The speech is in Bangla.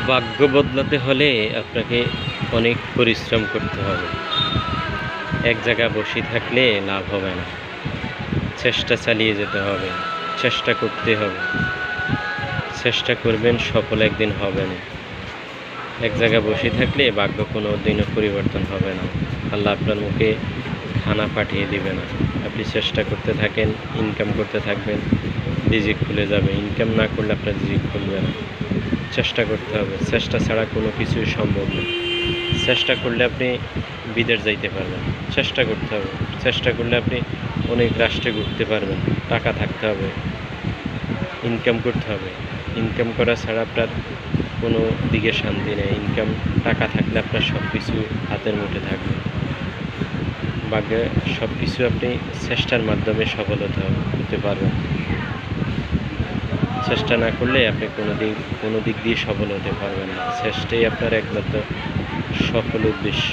ভাগ্য বদলাতে হলে আপনাকে অনেক পরিশ্রম করতে হবে। এক জায়গায় বসে থাকলে লাভ হবে না, চেষ্টা চালিয়ে যেতে হবে, চেষ্টা করতে হবে। চেষ্টা করবেন, সফল একদিন হবেন। এক জায়গায় বসে থাকলে ভাগ্য কোনো দিনও পরিবর্তন হবে না। আল্লাহ আপনার মুখে খানা পাঠিয়ে দিবে না। আপনি চেষ্টা করতে থাকেন, ইনকাম করতে থাকবেন, রিজিক খুলে যাবে। ইনকাম না করলে আপনার রিজিক খুলবে না। চেষ্টা করতে হবে, চেষ্টা ছাড়া কোনো কিছুই সম্ভব না। চেষ্টা করলে আপনি বিদেশ যাইতে পারবেন, চেষ্টা করতে হবে। চেষ্টা করলে আপনি অনেক রাষ্ট্রে ঘুরতে পারবেন। টাকা থাকতে হবে, ইনকাম করতে হবে। ইনকাম করা ছাড়া আপনার কোনো দিকে শান্তি নেই। টাকা থাকলে আপনার সব কিছু হাতের মুঠে থাকবে। ভাগ্যে সব কিছু আপনি চেষ্টার মাধ্যমে সফল হতে পারবেন। চেষ্টা না করলে আপনি কোনো দিক দিয়ে সফল হতে পারবেন না। চেষ্টাই আপনার একমাত্র সফল উদ্দেশ্য।